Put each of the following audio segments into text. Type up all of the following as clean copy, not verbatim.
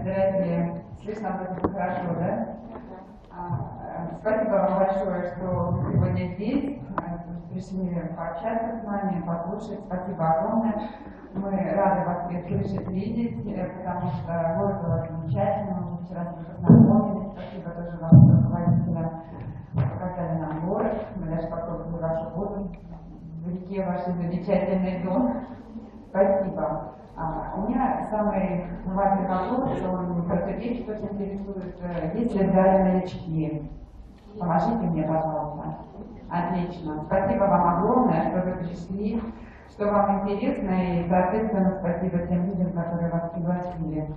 Здравствуйте. Слышно хорошо, да? Спасибо вам большое, что вы сегодня здесь. Пришли пообщаться с нами, послушать. Спасибо огромное. Мы рады вас всех слышать, видеть, потому что город у вас замечательный. Мы вчера с вами познакомились. Спасибо тоже вам, руководителям, показали нам город. Мы даже попробовали вашу воду в реке, вашей замечательной Дон. Спасибо. У меня самый важный вопрос, он просто вещь, что интересует. Если взяли новички, поможите мне, пожалуйста. Отлично. Спасибо вам огромное, что вы пришли, что вам интересно, и, соответственно, спасибо тем людям, которые вас пригласили.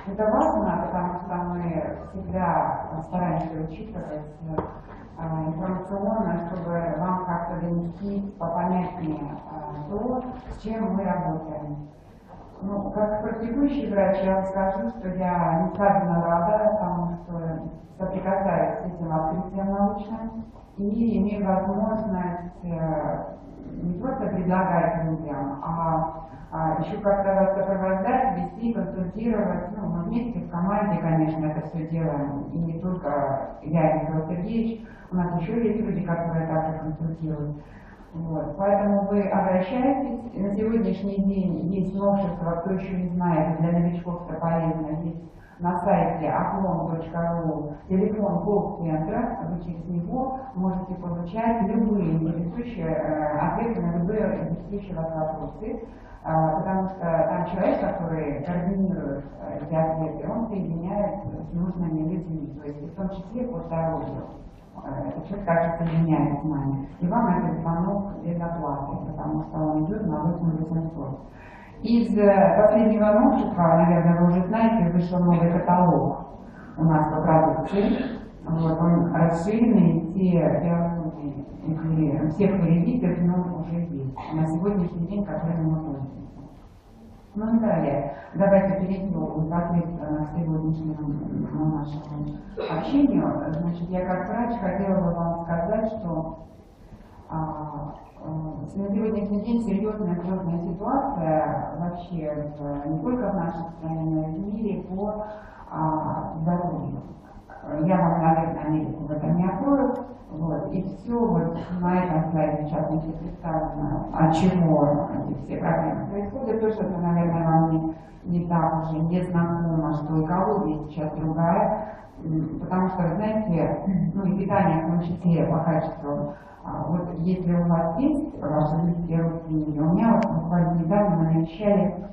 Это важно, потому что мы всегда стараемся учитывать информационно, чтобы вам как-то донести попонятнее то, с чем мы работаем. Ну, как практикующий врач, я вам скажу, что я несказанно рада тому, что соприкасаюсь с этим открытием научным и имею возможность не просто предлагать людям, а еще как-то вас сопровождать, вести, консультировать. Ну, мы вместе в команде, конечно, это все делаем. И не только я, Михаил Сергеевич, у нас еще есть люди, которые также консультируют. Вот. Поэтому вы обращайтесь. На сегодняшний день есть новшество, кто еще не знает, для новичков это полезно. Есть на сайте aclon.ru телефон колл-центра. Вы через него можете получать любые интересующие ответы на любые интересующие вас вопросы. Потому что там человек, который координирует эти ответы, он соединяет с нужными людьми, то есть в том числе по здоровью. Этот человек также соединяет с нами. И вам этот звонок без оплаты, потому что он идет на 8800. Из последнего новшества, наверное, вы уже знаете, вышел новый каталог у нас по продукции. Вот, он расширенный, все диалоги, всех ревизий в нем уже есть. На сегодняшний день, который мы пользуемся. Ну и далее, давайте перейдем непосредственно к сегодняшнему нашему общению. Значит, я как врач хотела бы вам сказать, что на сегодняшний день серьезная сложная ситуация вообще не только в нашей стране, но и в мире по здоровью. Я вам, наверное, Америку в этом не открою. Вот, и все вот на этом слайде, в частности, представлено, от чего эти все проблемы происходят. То, что это, наверное, вам не так уже не знакомо, что экология сейчас другая, потому что, вы знаете, ну и питание, в том числе по качеству. Вот если у вас есть ваши близкие родственники, у меня вот буквально недавно мы навещали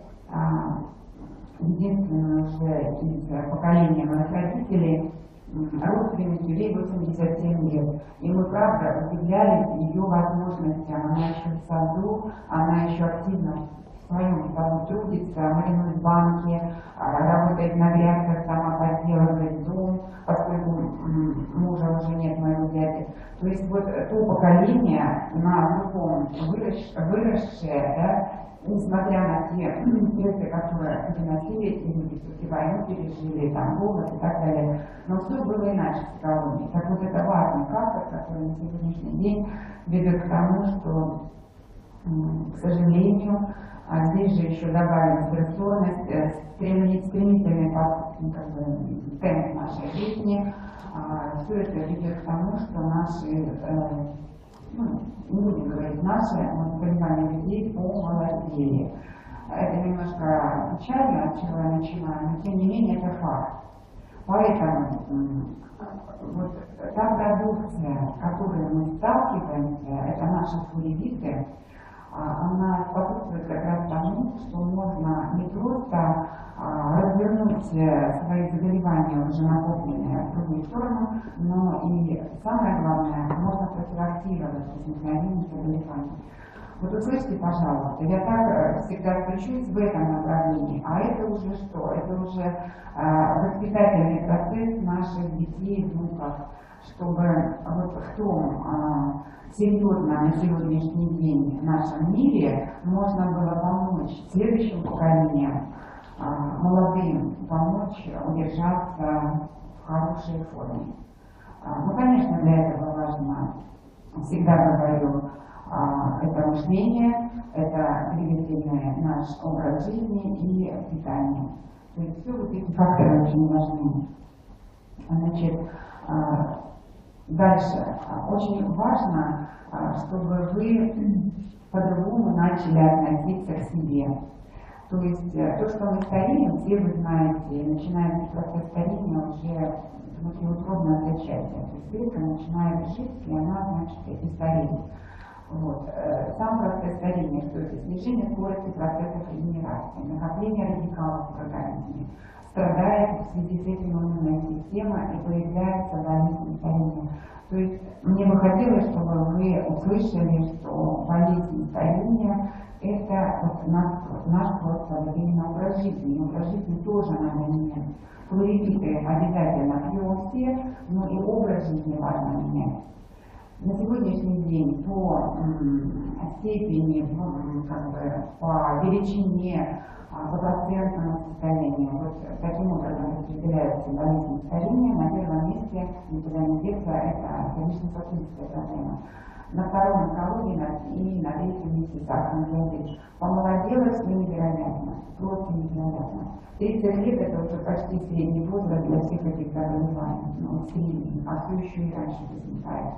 единственную уже из поколения моих родителей, родственники, ей 87 лет. И мы, правда, удивлялись ее возможностям. Она еще в саду, она еще активно в своем саду трудится, маринует банки, работает на грядках, сама подделывает дом, поскольку мужа уже нет, моего дяди. То есть вот то поколение на другом выросшее, да, несмотря на те стрессы, которые переносили эти люди, все-таки войну пережили, там, голод и так далее, но все было иначе с экологией. Так вот это важный фактор, который на сегодняшний день ведет к тому, что, к сожалению, здесь же еще добавим стрессорность, стремительный темп нашей жизни, все это ведет к тому, что наши не будем говорить наши, но понимание людей помолодели. Это немножко печально, от чего я начинаю, но тем не менее это факт. Поэтому вот та продукция, с которой мы сталкиваемся, это наши флуоридиты, она способствует как раз тому, что можно не просто развернуть свои заболевания, уже накопленные в другую сторону, но и самое главное, можно профилактировать возникновение заболеваний. Вот услышьте, пожалуйста, я так всегда включусь в этом направлении, а это уже что? Это уже воспитательный процесс наших детей и внуков, чтобы вот в том серьезно на сегодняшний день в нашем мире можно было помочь следующим поколениям, молодым, помочь удержаться в хорошей форме. Ну, конечно, для этого важно, всегда говорю, это мышление, это двигательный наш образ жизни и питание. То есть все вот эти факторы очень важны. Значит, дальше. Очень важно, чтобы вы по-другому начали относиться к себе. То есть то, что мы стареем, все вы знаете, начинается процесс старения уже внутриутробно зачатия. То есть клетка начинает жить, и она, значит, и стареет. Вот. Сам процесс старения, что это снижение скорости процессов регенерации, накопление радикалов в организме, страдает в связи с этим иммунная система и появляется болезнь старения. То есть мне бы хотелось, чтобы вы услышали, что болезнь старения – это вот наш просто именно образ жизни. Образ жизни тоже надо менять. Хлоридиты обязательно пьем все, но и образ жизни важно менять. На сегодняшний день по степени, как бы, по величине, по процентному состоянию, вот таким образом распределяются болезни старения. На первом месте, никуда не деться, это сердечно-сосудистая проблема. На втором онкология и на третьем месте сахарный диабет. Помолодела все невероятно, просто невероятно. 30 лет это уже почти средний возраст для всех этих заболеваний, ну, средний, а все еще и раньше возникает.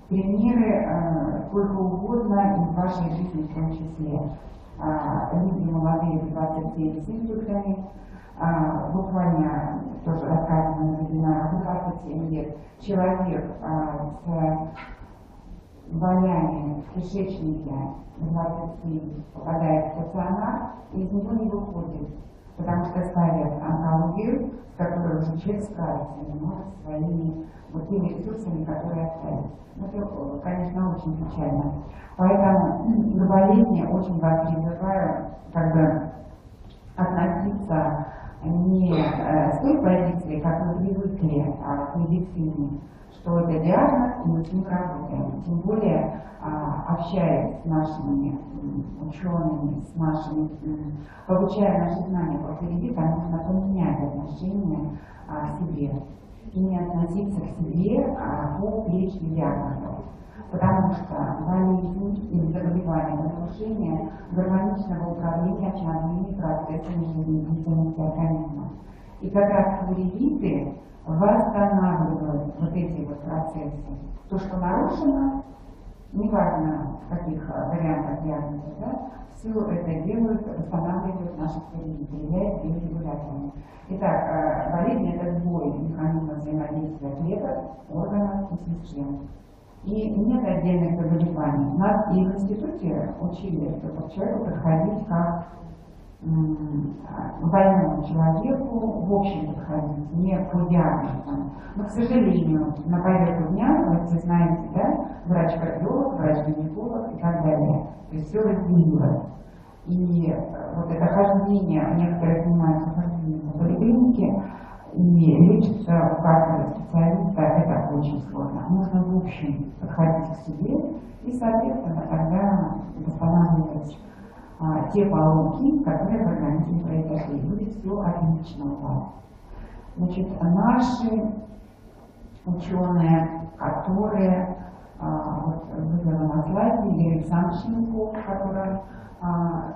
Примеры сколько угодно и в вашей жизни в том числе. Люди молодые в 27 с инсультами, буквально тоже рассказывали на вебинарах, 27 лет человек с болями в кишечнике 27 попадает в стационар и из него не выходит, потому что ставят онкологию, с которой уже человек справится не может своими вот теми ресурсами, которые остались. Это, конечно, очень печально. Поэтому к болезни очень вас призываю как бы относиться не с той позиции, как вы привыкли к медицине, что это диагноз, и мы с ним работаем. Тем более, общаясь с нашими учеными, с нашими, получая наши знания по хлоридитам, нужно поменять отношение к себе и не относиться к себе по перечню диагнозов. Потому что болезнь или заболевание, нарушение гармоничного управления основными процессами жизнедеятельности организма. И как раз хлоридиты восстанавливают вот эти вот процессы. То, что нарушено, неважно в каких вариантах диагноза, да, все это делают, восстанавливают наши хлоридиты, являются биорегуляторами. Итак, болезнь – это сбой механизма взаимодействия клеток, органов и систем. И нет отдельных заболеваний. Нас и в институте учили, чтобы к человеку подходить как к больному человеку, в общем подходить, не по диагнозам. Но, к сожалению, на повестку дня, вы все знаете, да, врач-кардиолог, врач-гинеколог и так далее. То есть все разделилось. И вот это хождение, некоторые занимаются хождением в поликлинике, и лечиться у каждого специалиста это очень сложно. Нужно в общем подходить к себе и, соответственно, тогда восстанавливать те поломки, которые в организме произошли. Будет все отлично у вас. Значит, наши ученые, которые, вот выбрала на слайде, Юрий Александрович Шенков, который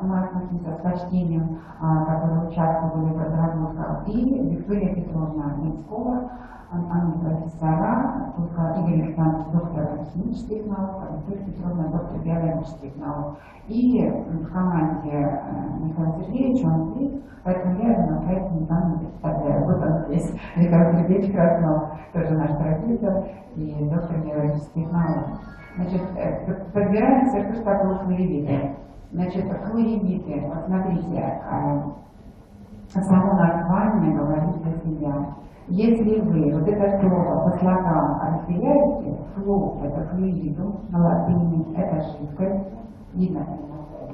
мы относимся с почтением, которые участвовали в разработках, и Виктория Петровна Мицкова, они профессора, только Игорь Александрович доктор химических наук, а Виктория Петровна доктор биологических наук. И в команде Михаила Сергеевича он здесь, поэтому я его на сайте никому не представляю. Вот он здесь, Михаил Сергеевич Краснов, тоже наш профессор и доктор биологических наук. Значит, подбираемся, что такое хлоридиты. Значит, хлоридиты, вот смотрите, само название говорит за себя. Если вы вот это слово по слогам разделяете, фло – это флюидум, на латыни – это жидкость, видно,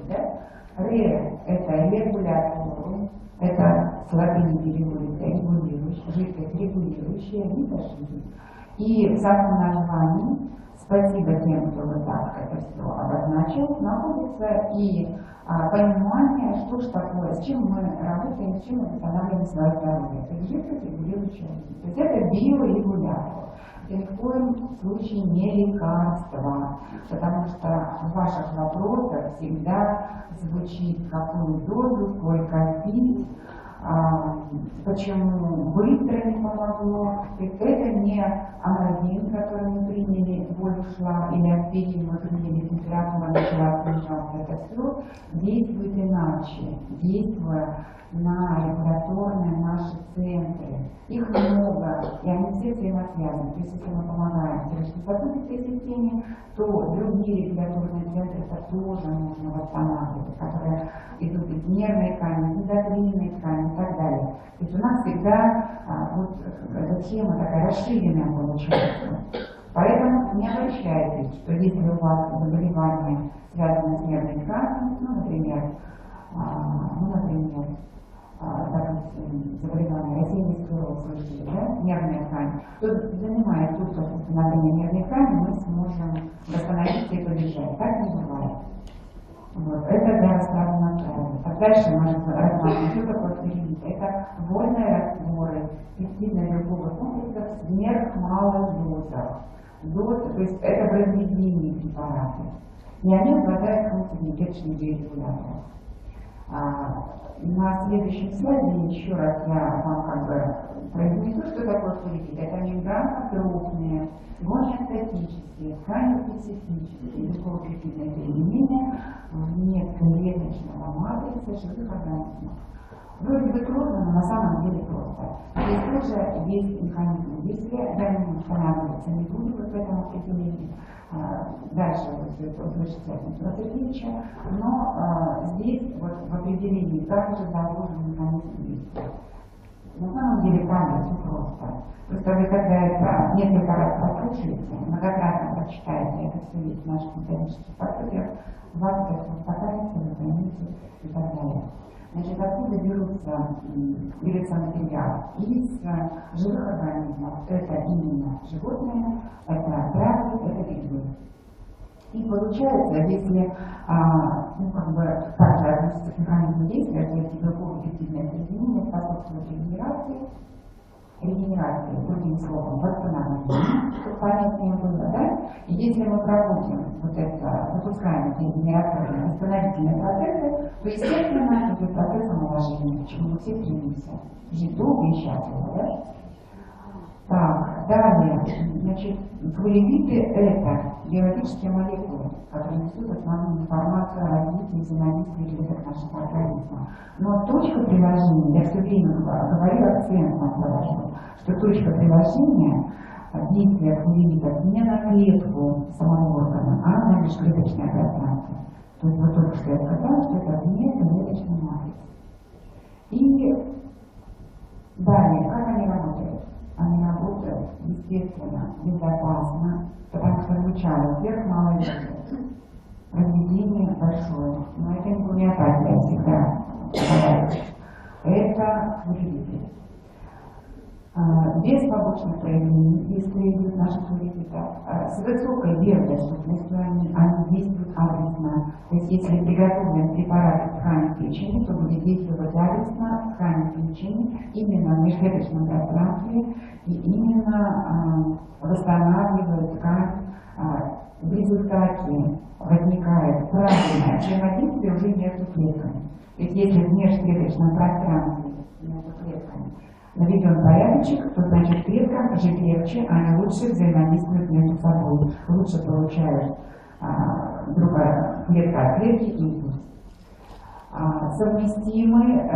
да? Ре – это регуляторум, это с латыни переводится регулирующая, жидкость регулирующая, видно жизнь. И в самом названии, спасибо тем, кто вот так это все обозначил, находится и понимание, что же такое, с чем мы работаем, с чем мы восстанавливаем свое здоровье. Это жидкость регулирующая жизнь. То есть это биорегулятор. Это ни в коем случае не лекарство, потому что в ваших вопросах всегда звучит, какую дозу, сколько пить, Почему быстро не помогло? То есть это не аналогин, который мы приняли, боль ушла, или аспирин мы приняли, температура начала снижаться. Это все действует иначе, действуя на регуляторные наши центры. Их много, и они все взаимосвязаны. То есть если мы помогаем сердечно-сосудистой системе, то другие регуляторные центры тоже нужно восстанавливать, которые идут из нервной ткани, эндокринной ткани и так далее. То есть у нас всегда вот эта тема такая расширенная получается. Поэтому не обольщайтесь, что если у вас заболевание связано с нервной тканью, например, допустим, заболевание рассеянный склероз, слышали, да, нервная ткань, то занимая курс восстановления нервной ткани, мы сможем восстановиться и побежать. Так не бывает. Вот. Это для расстройства настроения. А дальше мы рассматриваем, что такое целлюлит. Это вольные растворы пептидно-белковых комплексов в сверхмалых дозах. То есть это в разведении препараты. И они обладают функцией клеточных биорегуляторов. На следующем слайде еще раз я вам произнесу, что такое целлюлит. Это мембрана крупные, гомеостатические, тканево-специфические, белково-пептидные соединения вне клеточного матрицы живых организмов. Вроде бы трудно, но на самом деле просто. Здесь тоже есть механизм действия, я не останавливаться не буду вот в этом определении. Дальше вы все это услышите от Михаила Сергеевича, но здесь вот в определении также заложен механизм действия. На самом деле там все просто. Просто вы когда это несколько раз послушаете, многократно прочитаете, это все есть в наших методических пособиях, у вас это все успокоится, вы поймете и так далее. Значит, откуда берется материал? Из живых организмов. Это именно животные, это травы, это грибы. И получается, если также относится к механизму действия, то эти белково-пептидные соединения способствуют регенерации, другим словом, восстановлению, чтобы понятнее было, да? И если мы проводим вот это, запускаем эти регенераторные восстановительные процессы, то, естественно, идет процесс омоложения, к чему мы все стремимся. Жить долго и счастливо, да? Так, далее, значит, целлюлиты — это биологические молекулы, которые несут основную информацию о развитии и взаимодействии клеток нашего организма. Но точка приложения, я все время говорю, акцент на положу, что точка приложения действия целлюлитов не на клетку самого органа, а на межклеточное пространство. То есть вот только что я сказала, что это вне клеточной матрицы. И далее, как они работают? Они работают, естественно, безопасно, потому что звучало сверхмалое дозы. Разведение большое, но это не гомеопатия всегда бывает. Это целлюлиты. Без побочных проявлений, если идут наши целлюлиты, с высокой биодоступностью они действуют адресно. То есть если приготовлен препарат в ткани печени, то будет действовать адресно в ткани печени именно в межклеточном пространстве и именно восстанавливает ткань. В результате возникает правильное взаимодействие уже между клетками. То есть если в межклеточном пространстве между клетками наведен порядочек, то значит клеткам жить легче, они лучше взаимодействуют между собой, лучше получают другая клетка от клетки импульс. Совместимы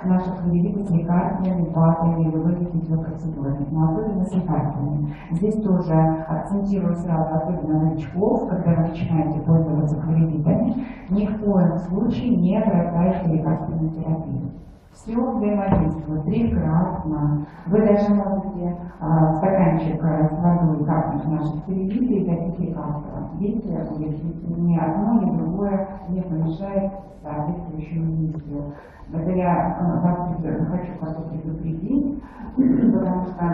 наши целлюлиты с лекарственными, БАДами или другими физиопроцедурами, но особенно с лекарственными. Здесь тоже акцентирую сразу, особенно новичков, когда вы начинаете пользоваться целлюлитами, ни в коем случае не бросайте лекарственную терапию. Все взаимодействует прекрасно. Вы даже можете стаканчик с водой капнуть наши целлюлиты и запить лекарства. Действие будет ни одно, ни другое не помешает соответствующему действию. Я хочу вас предупредить, потому что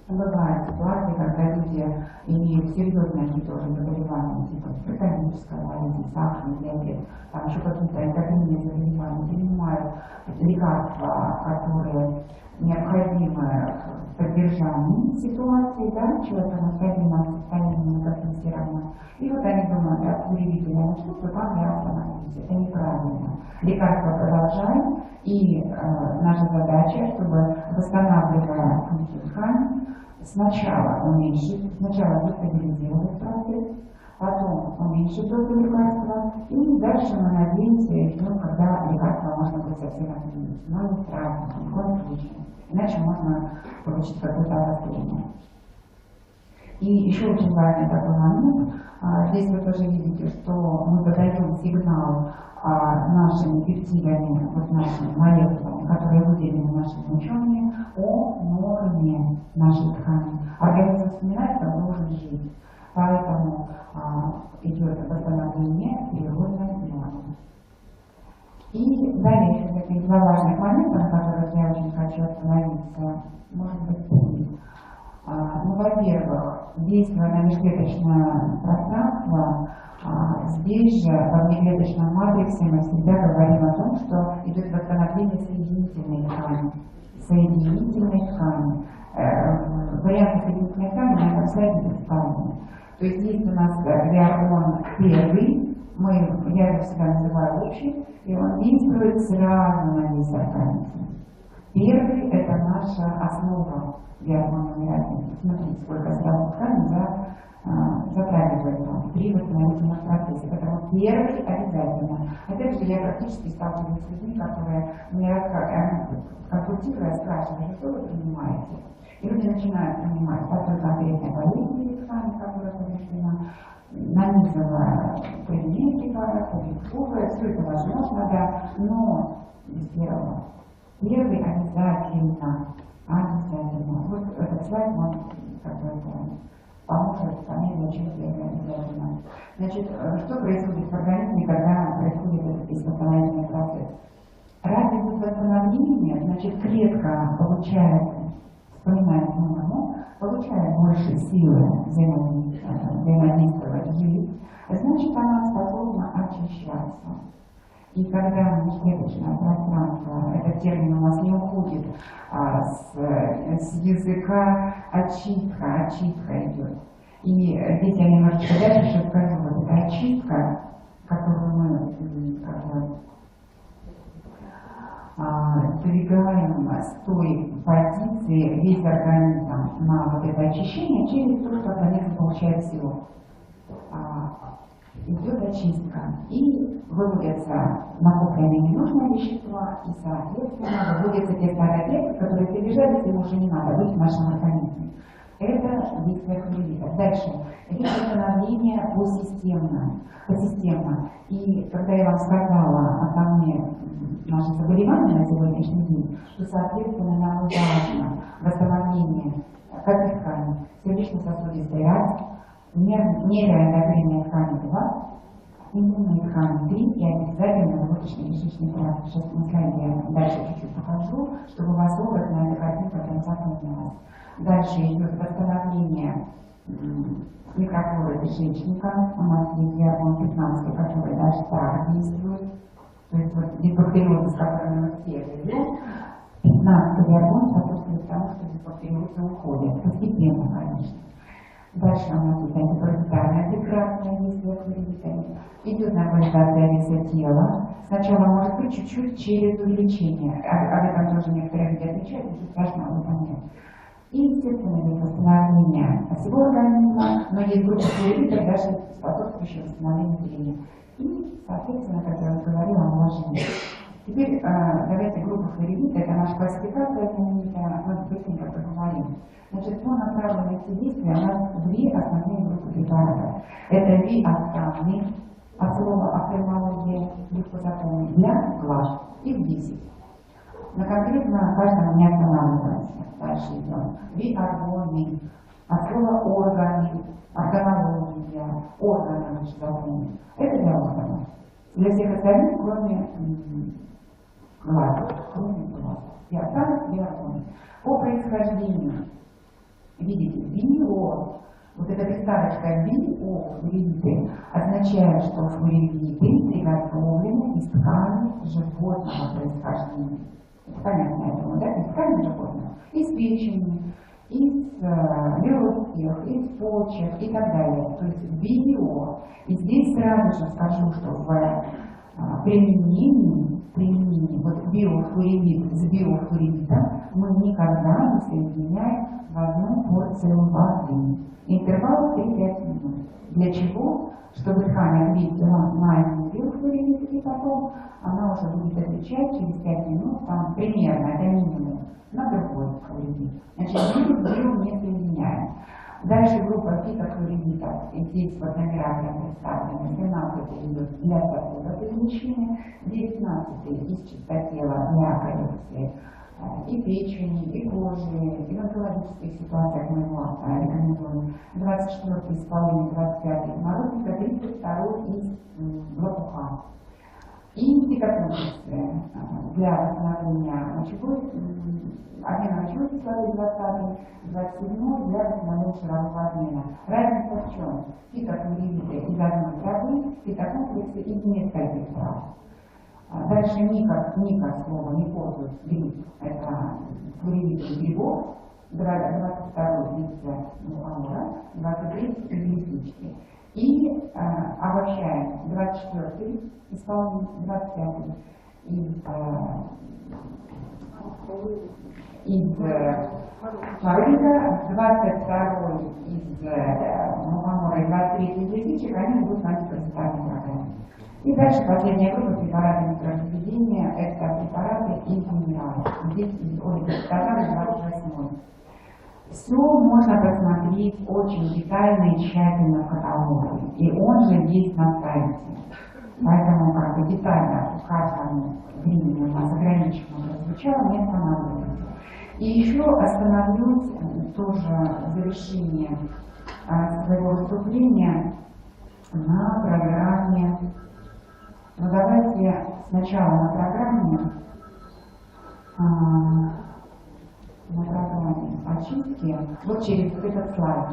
бывают ситуации, когда люди имеют серьезные какие-то уже заболевания, типа гипертоническая болезнь, сахарный диабет, там еще какие-то эндокринные заболевания, принимают лекарства, которые необходимы в поддержании ситуации, да, человека необходимо состояние компенсировано. И вот они думают, от целлюлита я начну, то там я остановлюсь. Это неправильно. Лекарства продолжаем, и наша задача, чтобы, восстанавливая функцию ткани, сначала дестабилизировать процесс, потом уменьшить дозу лекарства, и дальше мы надеемся, когда лекарство можно будет совсем отменить. Но не сразу, ни в коем случае. Иначе можно получить какое-то обострение. И еще очень важный такой момент. Здесь вы тоже видите, что мы подаем сигнал нашими пептидами, нашими молекулами, которые выделены нашими учеными, о норме нашей ткани. Организм вспоминает, как должен жить. Поэтому идет восстановление природной нормы. И далее еще такие два важных момента, на которых я очень хочу остановиться, может быть, три. Во-первых, действуя на межклеточное пространство, здесь же во внеклеточном матриксе мы всегда говорим о том, что идет восстановление соединительной ткани. Варианты соединительной ткани на этом слайде представлены. То есть есть у нас Aclon первый, я его всегда называю общий, и он действует сразу на весь организм. Первый – это наша основа Aclon номер 1. Смотрите, сколько сразу ткани затрагивает при восстановительном процессе. Поэтому первый обязательно. Опять же, я практически сталкиваюсь с людьми, которые мне консультируя, спрашивают, что вы принимаете. И люди начинают принимать по той конкретной болезни ткани, которая повреждена, нанизывая энергетика, продукция, все это возможно, да, но без первого. Первый обязательно. Вот этот слайд, он поможет понять, зачем первый обязательно. Значит, что происходит в организме, когда происходит этот восстановительный процесс? Раз идет восстановление, значит, клетка получает, вспоминает норму, получает больше силы взаимодействовать, жить, значит, она способна очищаться. И когда межклеточное пространство, этот термин у нас не уходит с языка, очистка идет. И здесь я немножечко дальше скажу, вот эта очистка, которую мы двигаем с той позиции весь организм на вот это очищение через то, что организм получает силу. Идет очистка и выводятся накопленные ненужные вещества, и, соответственно, выводятся те старые клетки, которые прибежали, им уже не надо быть в нашем организме. Это действие хлоридов. Дальше идет восстановление посистемно. И когда я вам сказала основные наши заболевания на сегодняшний день, то, соответственно, нам важно восстановление каких тканей? Сердечно-сосудистой раз, нейроэндокринные ткани 2, иммунные ткани 3 и обязательно желудочно-кишечный тракт. Сейчас на слайде я дальше чуть-чуть покажу, чтобы у вас образная эта картинка до конца поменялась. Дальше идет восстановление микрофлоры кишечника. У нас есть Aclon 15, который даже так действует. То есть вот дисбактериозы, с которыми мы все живем, 15 Aclon способствует тому, что дисбактериозы уходят. Постепенно, конечно. Дальше у нас есть антипаразитарное прекрасное действие хлоридами. Идет нормализация веса тела. Сначала может быть чуть-чуть через увеличение. Об этом тоже некоторые люди отвечают, ничего страшного в этом нет. И, естественно, идет восстановление всего организма, но есть группа хлоридов, даже способствующие восстановлению зрения. И, соответственно, как я уже говорила, омоложение. Теперь давайте группа хлоридов, это наша классификация знаменитая, мы быстренько поговорим. Значит, по направленности действия у нас две основные группы препаратов. Это виостанны, от слова офтальмология, глюкозатоны для глаз, их 10. Но конкретно каждому не останавливаемся. Дальше идем. Виоргоны, от слова органы, органология, органы глюкозатоны. Это для органов. Для всех остальных, кроме глаза. Виостанны, виоргоны. По происхождению, видите, био, вот эта пистолочка био, флуориды, означает, что флуориды приготовлены из ткани животного происхождения. Это понятно, я думаю, да? Из ткани животного, из печени, из легких, из почек и так далее. То есть био. И здесь сразу же скажу, что в применении вот биофлуорид с биофлуоридом мы никогда не соединяем в одну порцию воды. Интервал 3-5 минут. Для чего? Чтобы ткань ответила на один биофлуорид, и потом она уже будет отвечать через 5 минут, там примерно, это минимум, на другой флуорид. Значит, био не соединяем. Дальше группа фитофлуоридов, и здесь вот номера представлены. 12 идет для сосудов излучения, 19 из чистотела для коррекции и печени, и кожи, и в онкологических ситуациях мы его рекомендуем. 24 из полыни, 25 из молочника, 32 из лопуха. И фитофункции для восстановления обмена мочевой кислоты 20, 27 для восстановления жирового обмена. Разница в чем? Фитофлуориды из одной травы, фитокомплексы из нескольких трав. Дальше ника слово, никотус, гриб, это флуориды из грибов, 22 из мухомора, 23 из лисички. И обобщаем 24 из полыни, 25 из мороза, 22 из мухомора и 23 из лисичек, они идут на антипаразитарной программе. И дальше последняя группа препараты микровведения, это препараты из минералов. Здесь программа 28. Все можно посмотреть очень детально и тщательно в каталоге. И он же есть на сайте. Поэтому как бы детально в каждом времени у нас ограниченно прозвучало, не останавливайтесь. И еще остановлюсь тоже в завершение своего выступления на программе. Но давайте сначала на программе очистки, вот через этот слайд.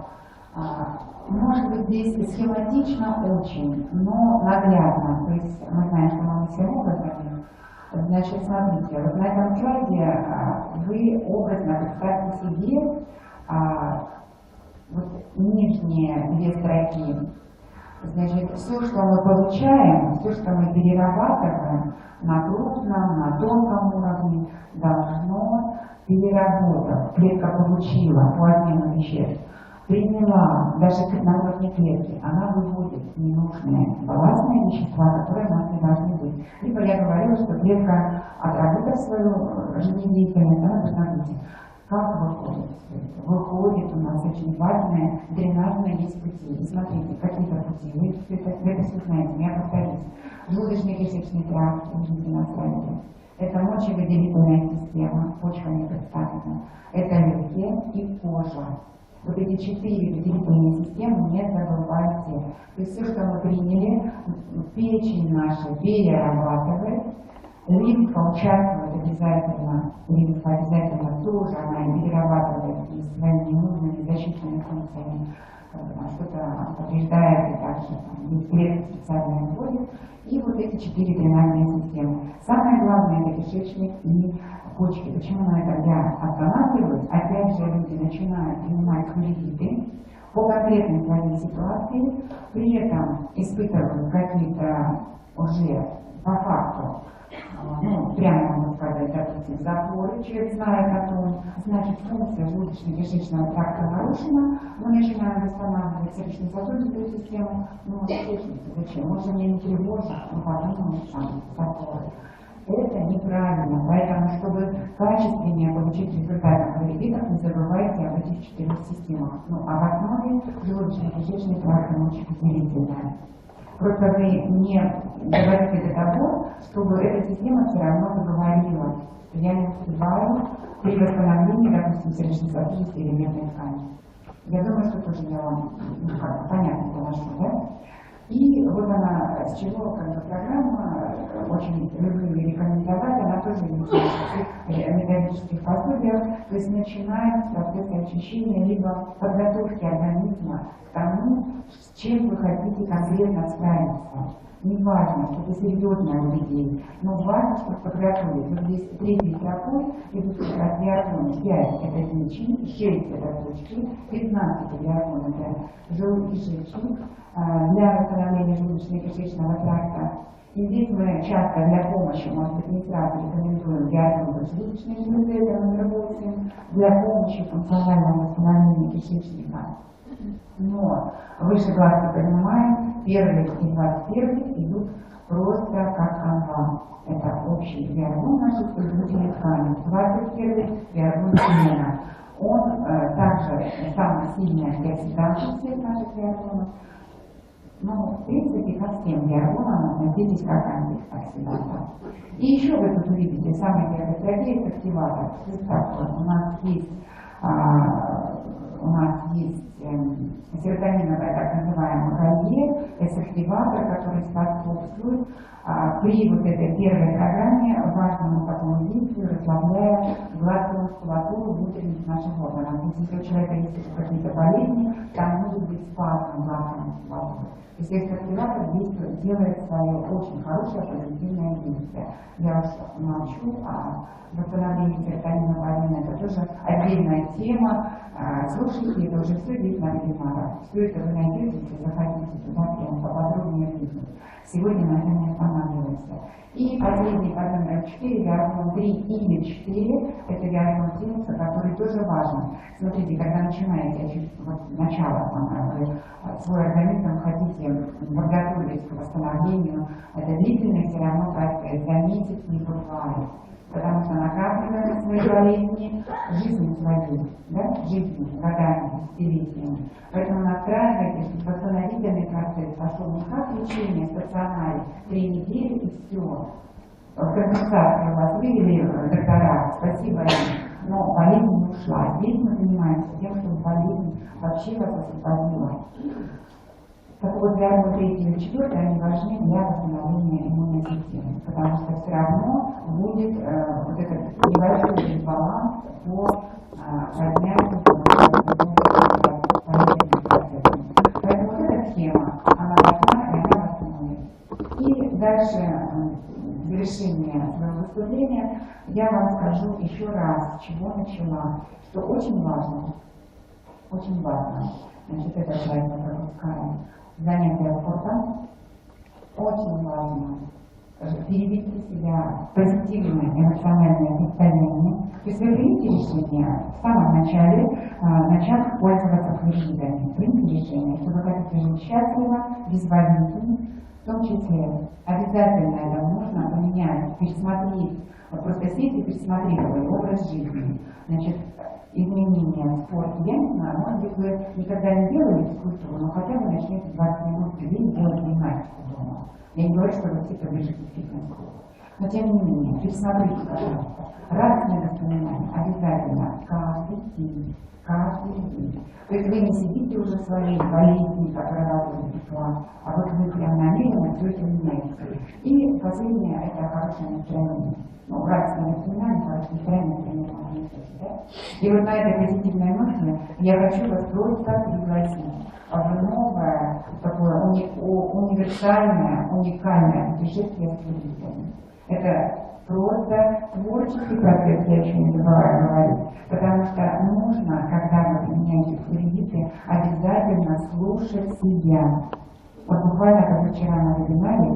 Может быть, здесь схематично очень, но наглядно. То есть мы знаем, что мы всем образами. Значит, смотрите, вот на этом слайде вы образно представьте себе вот нижние две строки. Значит, все, что мы получаем, все, что мы перерабатываем на крупном, на тонком уровне, должно, переработав, клетка получила по обмену веществ, приняла, даже на уровне клетки, она выводит ненужные балластные вещества, которые у нас не должны быть. Либо я говорила, что клетка, отработав свою жизнедеятельность, она должна быть. Как выходит? Выходит у нас очень важные дренажные есть пути. И смотрите, какие-то пути. Вы это все знаете, я повторюсь. Желудочно-кишечный тракт, видите на слайде. Это мочевыделительная система, почка не представлена. Это легкие и кожа. Вот эти 4 выделительные системы не забывайте. То есть все, что мы приняли, печень наша перерабатывает. Лимфа участвует обязательно, лимфа обязательно тоже, она перерабатывает и своими ненужными защитными функциями, что-то повреждает, и также есть клетки специальные вводят. И вот эти 4 дренажные системы. Самое главное это кишечник и почки. Почему на этом я останавливаюсь? Опять же, люди начинают принимать флуориды по конкретной своей ситуации, при этом испытывают какие-то уже по факту, прямо можно сказать, допустим, запоры, человек знает о том, значит, функция желудочно-кишечного тракта нарушена, мы начинаем восстанавливать сердечно-сосудистую систему, зачем? Он же мне не тревожит, подумаем, запоры. Это неправильно, поэтому, чтобы качественнее получить результат на флуоридах, не забывайте об этих 4 системах. А в основе желудочно-кишечный тракт мочевыделительная. Просто вы не доводите до того, чтобы эта система все равно заговорила, что я не успеваю при восстановлении, допустим, сердечно-сосудистой или нервной ткани. Я думаю, что тоже я вам понятно доношу, да? И вот она, с чего программа, очень люблю ее рекомендовать, она тоже есть в методических пособиях, то есть начинаем с процесса очищения, либо подготовки организма к тому, с чем вы хотите конкретно справиться. Не важно, что это серьезное у людей, но важно, чтобы подготовить. Вот здесь 3 строкой идут как раз диагоны. 5 это печень, 6 это почки, 15 диагон это желудочно-кишечник. Для восстановления желудочно-кишечного тракта И здесь мы часто для помощи, может быть, не сразу рекомендуем диагноз желудочной железы, это мы работаем, для помощи функционального восстановления кишечника. Но выше глаза понимаем, первый и 21 идут просто как канва. Это общий гормон наших производительных тканей. 21 гормон семена. Он также самый сильный антиоксидант всех наших гормонов. Ну, в принципе, ко всем гормонам относитесь как антиоксиданты. И еще вы тут увидите самый первый стратегия – активатор. У нас есть серотониновая так называемая колье, S-активатор, который способствует при вот этой первой программе важному такому действию, расслабляя гладкую мускулатуру внутренних наших органов. Если у человека есть какие-то болезни, там может быть спазм гладкой мускулатуры. То есть активатор делает свое очень хорошее позитивное действие. Я вас научу о восстановлении серотонинового обмена. Это тоже отдельная тема. Слушайте, это уже все здесь на вебинарах. Все это вы найдете, если захотите туда прям поподробнее видеть. Сегодня на этом не останавливаемся. И последний по номеру 4, гормон 3 или 4, это гормон тимуса, который тоже важен. Смотрите, когда начинаете, вот начало, вы свой организм хотите подготовить к восстановлению, это длительно все равно процесс, за месяц не бывает. Потому что накапливаем свои болезни, жизнь свою, да, жизнь годами, десятилетиями. Поэтому настраивайтесь, чтобы восстановительный процесс пошел не как лечение в стационаре 3 недели и все. Компенсацию вас вывели доктора, спасибо им, но болезнь не ушла. Здесь мы занимаемся тем, чтобы болезнь вообще вас освободила. Так вот, гормон 3 и 4, они важны для восстановления иммунной системы, потому что все равно будет вот этот небольшой дисбаланс по поднятию. Поэтому вот эта схема, она важна и она восстановит. И дальше, в завершение своего выступления, я вам скажу еще раз, с чего начала, что очень важно, значит, это слайд мы пропускаем. Занятие спортом очень важно перевести себя в позитивное эмоциональное состояние. То есть вы примите решение в самом начале, начав пользоваться флюидами. Примите решение, что вы хотите жить счастливо, без болезней, в том числе обязательно это нужно поменять, пересмотреть. Вот просто сесть и пересмотрели образ жизни. Значит, изменения в спорте, я не знаю, может быть, вы никогда не делали физкультуру, но хотя бы начнете 20 минут в день делать гимнастику дома. Я не говорю, что вы все побежите в фитнес-клуб. Но тем не менее, пересмотрите, пожалуйста. Радостные воспоминания обязательно каждый день. То есть вы не сидите уже в своей болезни, которая вас увлекла, а вот вы прям намеренно все это меняете. И последнее – это хорошее настроение. Ну, радостное воспоминание, хорошее настроение, например, да? И вот на этой позитивной ноте я хочу вас просто пригласить в новое, такое универсальное, уникальное путешествие с флюидами. Это просто творческий процесс, я еще не забываю говорить, потому что нужно, когда вы применяете флюиды, обязательно слушать себя. Вот буквально как вчера на вебинаре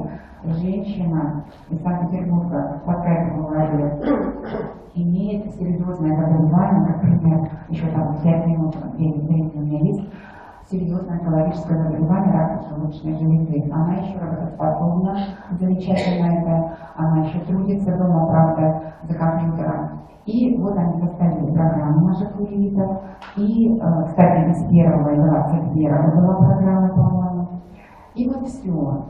женщина из Санкт-Петербурга по скайпу говорила, имеет серьезное заболевание, например, еще там 5 минут времени у меня есть, серьезное онкологическое заболевание рака желудочной железы. Она еще работоспособна, замечательно это, она еще трудится дома, правда, за компьютером. И вот они поставили программу наших флюидов. И, кстати, из 1 и 21 была программа, по-моему. И вот все.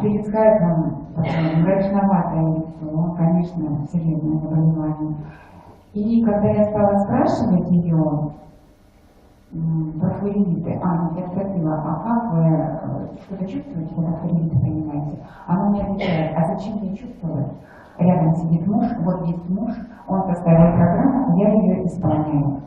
Перед скайпом мрачноватое лицо, конечно, серьезное заболевание. И когда я стала спрашивать ее про флюиды, я спросила, а как вы что-то чувствуете, когда флюиды принимаете? Она мне отвечает, а зачем мне чувствовать? Рядом сидит муж, вот есть муж, он поставил программу, я ее исполняю.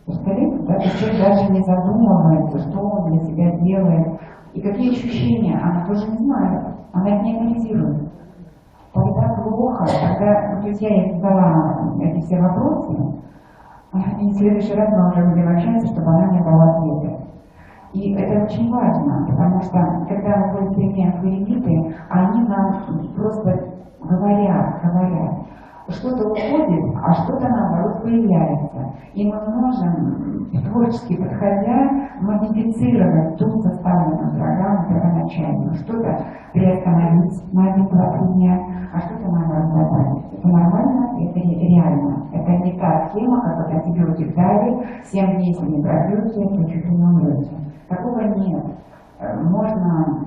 Представляете, да? Человек даже не задумывается, что он для себя делает. И какие ощущения, она тоже не знает, она их не анализирует. Когда плохо, когда, то есть я ей задала эти все вопросы, и в следующий раз мы уже будем общаться, чтобы она мне дала ответы. И это очень важно, потому что когда мы будем применять лимиты, они нам просто говорят. Что-то уходит, а что-то наоборот появляется. И мы можем, творчески подходя, модифицировать ту составленную программу первоначальную. Что-то приостановить на 1-2 дня, а что-то наоборот добавить. Это нормально, это реально. Это не та схема, как вот антибиотик дали, 7 дней, если не пробьете, то чуть не умрете. Такого нет. Можно,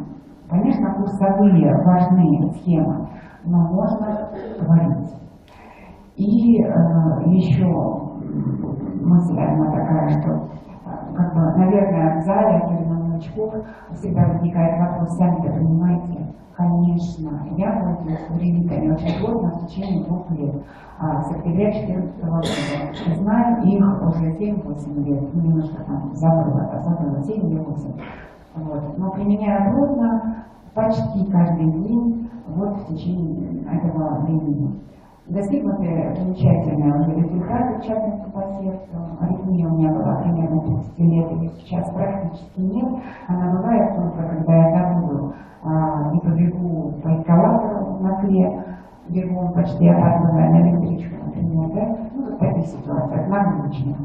конечно, курсовые важные схемы, но можно творить. И еще мысль одна такая, что, как бы, наверное, в зале, особенно у новичков, всегда возникает вопрос, сами-то понимаете, конечно, я пользуюсь лимитами очень плотно в течение 2 лет, с октября 2014 года. Знаю их уже 7-8 лет, немножко там забыла 7 или 8. Вот. Но применяю плотно почти каждый день, вот в течение этого времени. Достигнуты замечательные уже результаты, в частности по сердцу. Аритмия у меня была примерно 30 лет, и сейчас практически нет. Она бывает только, когда я забуду и побегу по эскалатору в Москве, бегу почти опаздывая на электричку, например, да? Ну, в таких ситуациях, нагрузочных.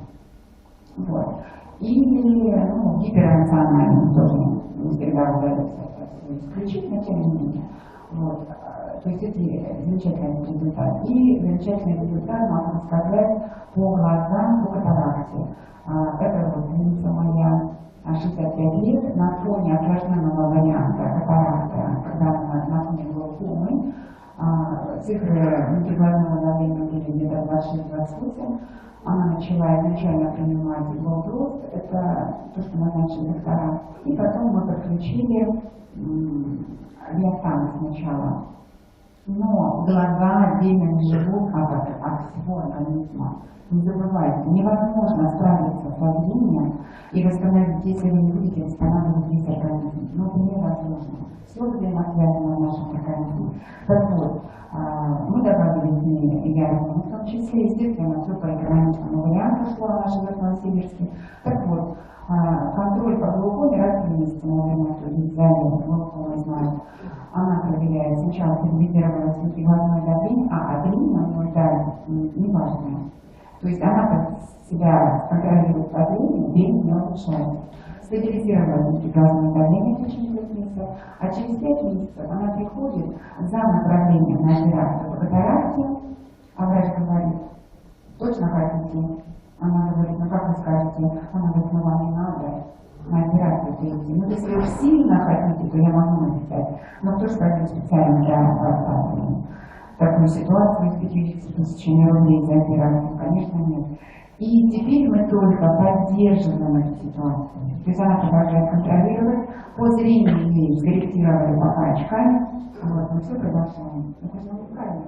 Вот. Или, гиперэмоционально тоже не всегда удается исключить, но тем не менее. Вот. То есть это замечательный результат. И замечательный результат, могу сказать, по глазам, по катаракте. Это вот длится моя 65 лет на фоне осложненного варианта катаракта, когда на фоне глаукомы. Цифры внутриглазного давления были где-то 26-28. Она начала изначально принимать глаукоз, это то, что назначили доктора. И потом мы подключили биостану сначала. Но глаза отдельно не живут от всего организма. Не забывайте, невозможно справиться со зрением и восстановить, если вы не будете восстанавливать весь организм. Но это невозможно. Все взаимосвязано в нашем организме. Так вот, мы добавили в ней гормоны, в том числе, естественно, все по экономическому варианту шло в нашем Новосибирске. Так вот, контроль по глаукоме раз в месяц, наверное, кто здесь в зале глаукомы знает. Она проверяет, сначала стабилизировалось внутриглазное давление, а длинная даль неважная. То есть она себя контролирует по зрению, зрение не улучшается. Стабилизировалось внутриглазное давление в течение 2 месяцев, а через 5 месяцев она приходит за направлением на операцию по катаракте, а врач говорит, точно хотите? Она говорит, ну как вы скажете? Она говорит, ну вам не надо на операцию прийти. Ну если вы сильно хотите, то я могу написать. Но кто же пойдет специально для просадки? Такую ситуацию с 50 тысячами рублей за операцию, конечно, нет. И теперь мы только поддерживаем эту ситуацию. То есть она продолжает контролировать. По зрению ей скорректировали пока очками. Вот, мы все продолжаем. Это же уникально.